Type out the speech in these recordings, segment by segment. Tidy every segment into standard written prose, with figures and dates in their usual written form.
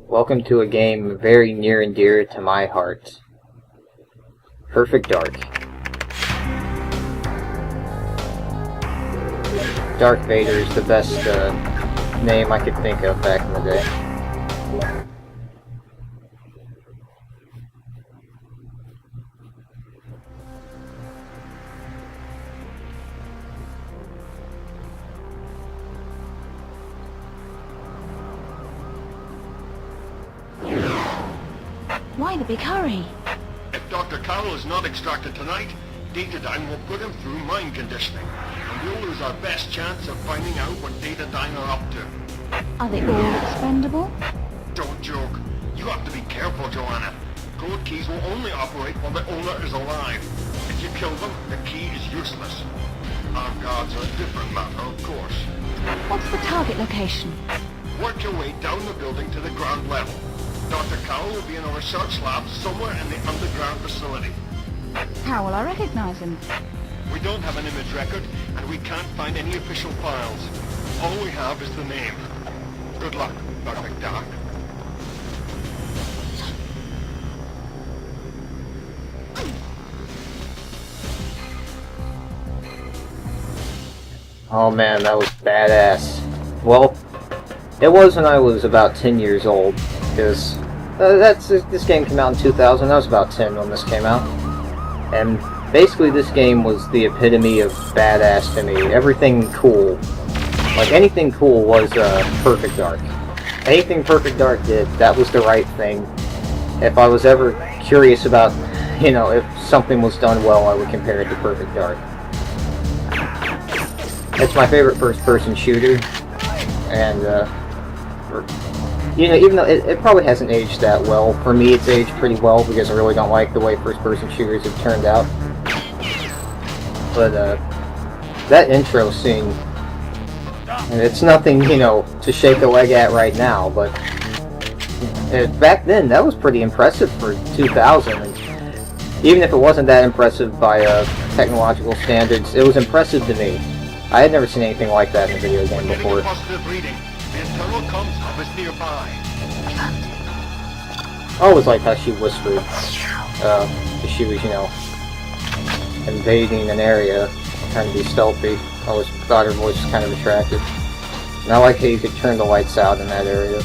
Welcome to a game very near and dear to my heart. Perfect Dark. Darth Vader is the best name I could think of back in the day. Why the big hurry? If Dr. Carroll is not extracted tonight, Datadyne will put him through mind conditioning, and we'll lose our best chance of finding out what Datadyne are up to. Are they all expendable? Don't joke. You have to be careful, Joanna. Code keys will only operate while the owner is alive. If you kill them, the key is useless. Armed guards are a different matter, of course. What's the target location? Work your way down the building to the ground level. Dr. Carroll will be in a research lab somewhere in the underground facility. How will I recognize him? We don't have an image record, and we can't find any official files. All we have is the name. Good luck, Dr. Dark. Oh man, that was badass. Well, it was when I was about 10 years old, because this game came out in 2000. I was about 10 when this came out. And basically this game was the epitome of badass to me. Everything cool. Like, anything cool was Perfect Dark. Anything Perfect Dark did, that was the right thing. If I was ever curious about, you know, if something was done well, I would compare it to Perfect Dark. It's my favorite first-person shooter, and, you know, even though it probably hasn't aged that well, for me it's aged pretty well because I really don't like the way first-person shooters have turned out. But, that intro scene, and it's nothing, you know, to shake a leg at right now, but back then that was pretty impressive for 2000. And even if it wasn't that impressive by technological standards, it was impressive to me. I had never seen anything like that in a video game before. Positive reading. The internal comms hub is nearby. I always liked how she whispered. She was, you know, invading an area, trying to be stealthy. I always thought her voice was kind of attractive. And I like how you could turn the lights out in that area.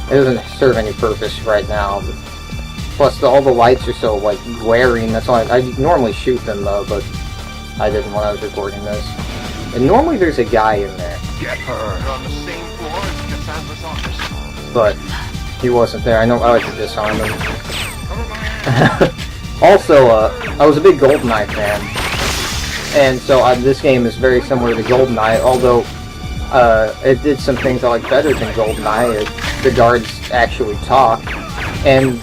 It doesn't serve any purpose right now, but plus all the lights are so, like, glaring. That's why I normally shoot them, though, but I didn't when I was recording this. And normally there's a guy in there. Get her on the same floor as Cassandra's office. But he wasn't there. I like to disarm him. Also, I was a big GoldenEye fan. And so this game is very similar to GoldenEye, although it did some things I like better than GoldenEye. The guards actually talk. And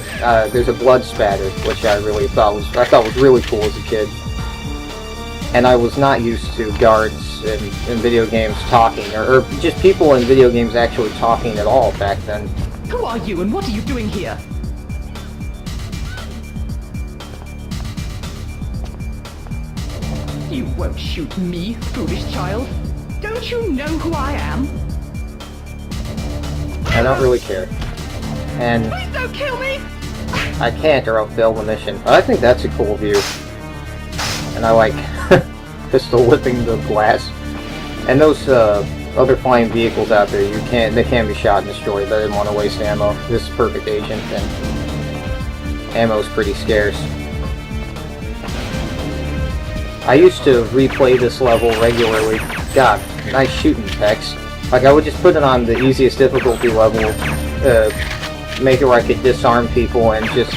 there's a blood spatter, which I thought was really cool as a kid. And I was not used to guards in video games talking, or just people in video games actually talking at all back then. Who are you and what are you doing here? You won't shoot me, foolish child. Don't you know who I am? I don't really care. And Please don't kill me! I can't or I'll fail the mission. I think that's a cool view. And I like pistol whipping the glass. And those other flying vehicles out there, they can be shot and destroyed, but I didn't want to waste ammo. This is Perfect Agent, and ammo's pretty scarce. I used to replay this level regularly. God, nice shooting, Tex. Like, I would just put it on the easiest difficulty level, make it where I could disarm people and just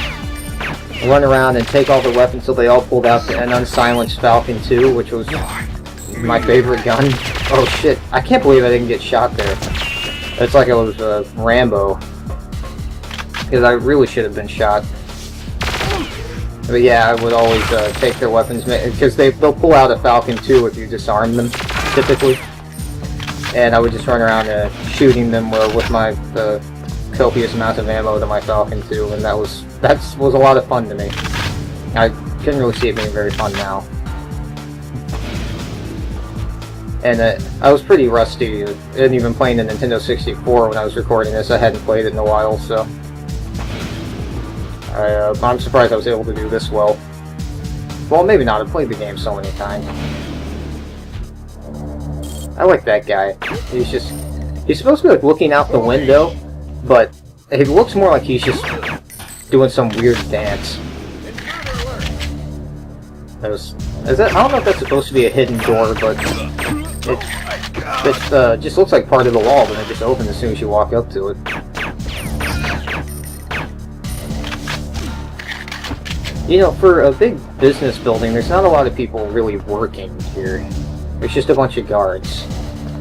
run around and take all the weapons until they all pulled out an unsilenced Falcon 2, which was my favorite gun. Oh shit, I can't believe I didn't get shot there. It's like I was Rambo. Because I really should have been shot. But yeah, I would always take their weapons, because they'll pull out a Falcon 2 if you disarm them, typically. And I would just run around shooting them with my copious amount of ammo to my Falcon 2, and that was a lot of fun to me. couldn't really see it being very fun now. And I was pretty rusty. I hadn't even played the Nintendo 64 when I was recording this. I hadn't played it in a while, so I'm surprised I was able to do this well. Well, maybe not. I've played the game so many times. I like that guy. He's supposed to be like looking out the window, but it looks more like he's just doing some weird dance. I don't know if that's supposed to be a hidden door, but it just looks like part of the wall, but it just opens as soon as you walk up to it. You know, for a big business building, there's not a lot of people really working here. There's just a bunch of guards.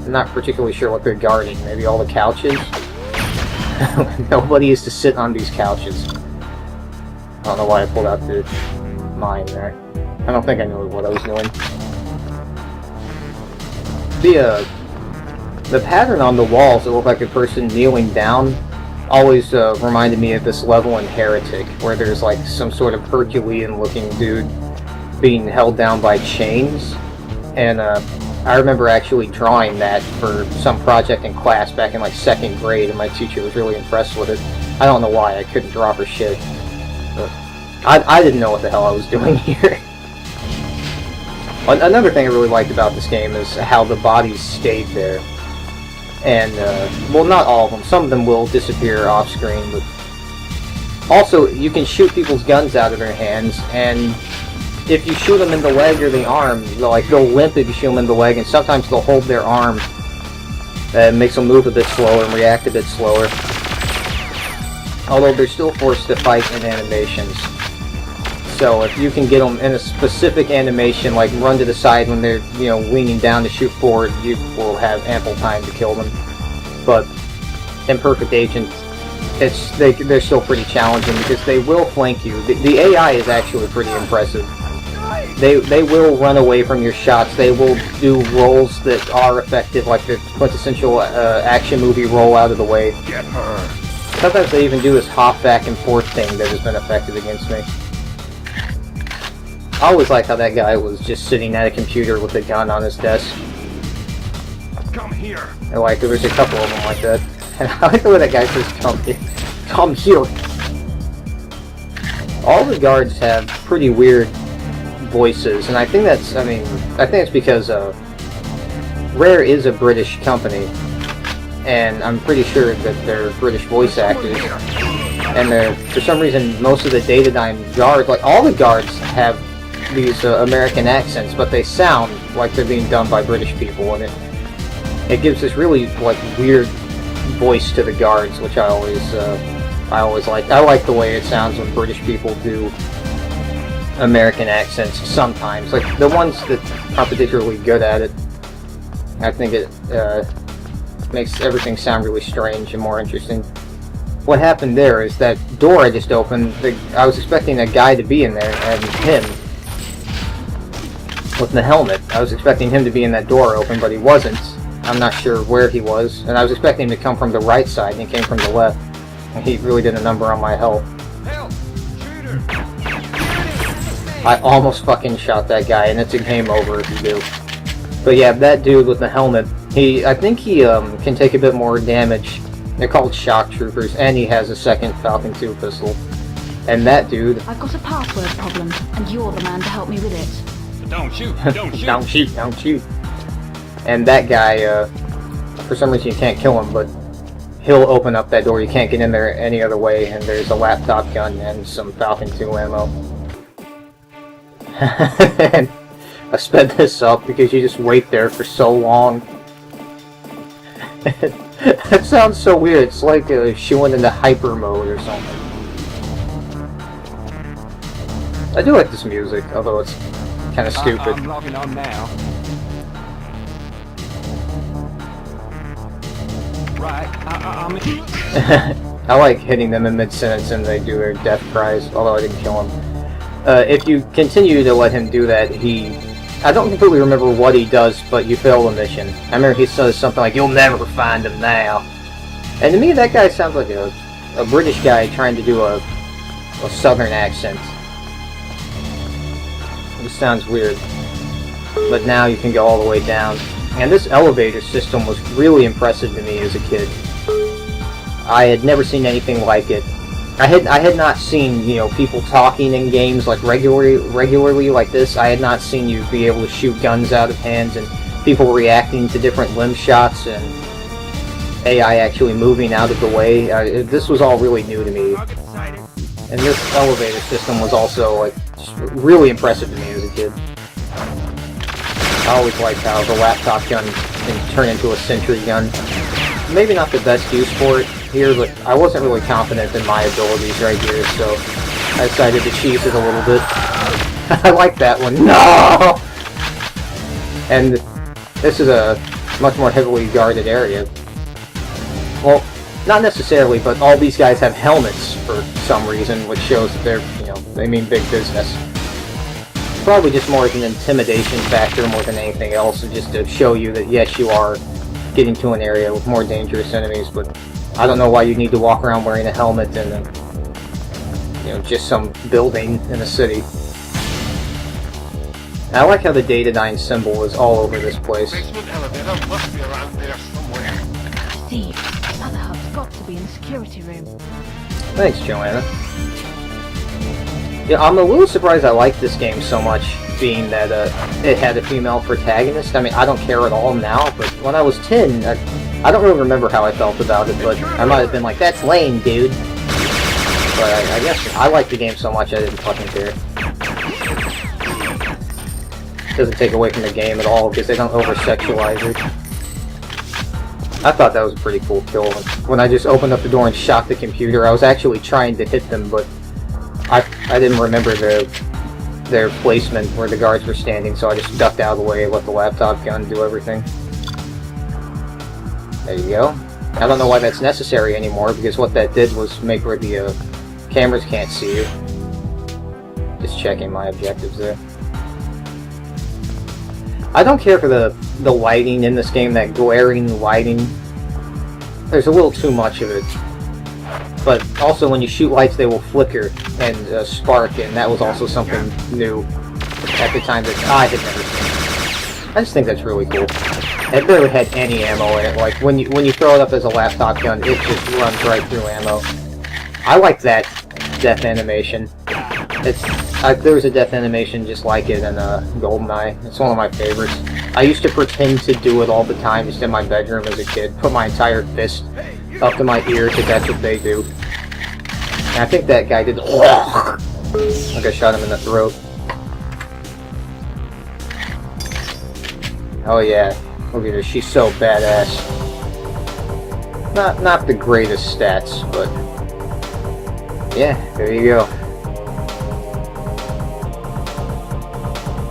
I'm not particularly sure what they're guarding. Maybe all the couches? Nobody is to sit on these couches. I don't know why I pulled out the mine there. I don't think I knew what I was doing. The pattern on the walls that look like a person kneeling down always reminded me of this level in Heretic, where there's like some sort of Herculean-looking dude being held down by chains. And I remember actually drawing that for some project in class back in like 2nd grade, and my teacher was really impressed with it. I don't know why, I couldn't draw for shit. But I didn't know what the hell I was doing here. Another thing I really liked about this game is how the bodies stayed there. And, well, not all of them. Some of them will disappear off screen, but also, you can shoot people's guns out of their hands, and if you shoot them in the leg or the arm, they'll limp if you shoot them in the leg, and sometimes they'll hold their arm. It makes them move a bit slower and react a bit slower. Although they're still forced to fight in animations. So if you can get them in a specific animation, like run to the side when they're, leaning down to shoot forward, you will have ample time to kill them. But in Perfect Agent, they're still pretty challenging because they will flank you. The AI is actually pretty impressive. They will run away from your shots. They will do rolls that are effective, like the quintessential action movie roll out of the way. Get her. Sometimes they even do this hop back and forth thing that has been effective against me. I always like how that guy was just sitting at a computer with a gun on his desk. Come here. And there's a couple of them like that. And I like the way that guy says, "Come here. Come here." All the guards have pretty weird voices, and I think it's because Rare is a British company, and I'm pretty sure that they're British voice actors. And for some reason, most of the Datadyne guards, all the guards have these American accents, but they sound like they're being done by British people, and it gives this really weird voice to the guards, which I always like. I like the way it sounds when British people do American accents sometimes. The ones that aren't particularly good at it, I think it makes everything sound really strange and more interesting. What happened there is that door I just opened, I was expecting a guy to be in there, and him, with the helmet. I was expecting him to be in that door open, but he wasn't. I'm not sure where he was, and I was expecting him to come from the right side, and he came from the left. And he really did a number on my health. Help! Shooter! I almost fucking shot that guy, and it's a game over if you do. But yeah, that dude with the helmet, I think he can take a bit more damage. They're called shock troopers, and he has a second Falcon 2 pistol. And that dude... I've got a password problem, and you're the man to help me with it. Don't shoot! Don't shoot! Don't shoot! Don't shoot! And that guy, for some reason you can't kill him, but he'll open up that door. You can't get in there any other way, and there's a laptop gun and some Falcon 2 ammo. And I sped this up because you just wait there for so long. That sounds so weird. It's like shooing into hyper mode or something. I do like this music, although it's kind of stupid. I'm logging on now. Right, I like hitting them in mid-sentence and they do their death cries, although I didn't kill him. If you continue to let him do that, I don't completely remember what he does, but you fail the mission. I remember he says something like, "You'll never find him now." And to me, that guy sounds like a British guy trying to do a southern accent. This sounds weird. But now you can go all the way down. And this elevator system was really impressive to me as a kid. I had never seen anything like it. I had not seen, you know, people talking in games like regularly like this. I had not seen you be able to shoot guns out of hands and people reacting to different limb shots and AI actually moving out of the way. This was all really new to me. And this elevator system was also like really impressive to me as a kid. I always liked how the laptop gun can turn into a sentry gun. Maybe not the best use for it here, but I wasn't really confident in my abilities right here, so I decided to cheese it a little bit. I like that one. No! And this is a much more heavily guarded area. Well, not necessarily, but all these guys have helmets for some reason, which shows that they're, you know, they mean big business. Probably just more as an intimidation factor more than anything else, and just to show you that yes, you are getting to an area with more dangerous enemies, but I don't know why you need to walk around wearing a helmet in, you know, just some building in a city. And I like how the Datadyne symbol is all over this place. Basement elevator must be around there somewhere. See, the other hub's got to be in the security room. Thanks, Joanna. Yeah, I'm a little surprised I liked this game so much, being that it had a female protagonist. I mean, I don't care at all now, but when I was 10, I don't really remember how I felt about it, but I might have been like, that's lame, dude. But I guess I liked the game so much I didn't fucking care. Doesn't take away from the game at all, because they don't over-sexualize it. I thought that was a pretty cool kill. When I just opened up the door and shot the computer, I was actually trying to hit them, but I didn't remember their placement where the guards were standing, so I just ducked out of the way and let the laptop gun do everything. There you go. I don't know why that's necessary anymore, because what that did was make where the cameras can't see you. Just checking my objectives there. I don't care for the lighting in this game, that glaring lighting. There's a little too much of it. But also when you shoot lights they will flicker and spark, and that was also something new at the time that I had never seen. I just think that's really cool. It barely had any ammo in it. Like when you throw it up as a laptop gun, it just runs right through ammo. I like that death animation. There's a death animation just like it in GoldenEye. It's one of my favorites. I used to pretend to do it all the time just in my bedroom as a kid. Put my entire fist up to my ear because that's what they do. And I think that guy did. Like I shot him in the throat. Oh yeah, look at her. She's so badass. Not the greatest stats, but yeah, there you go.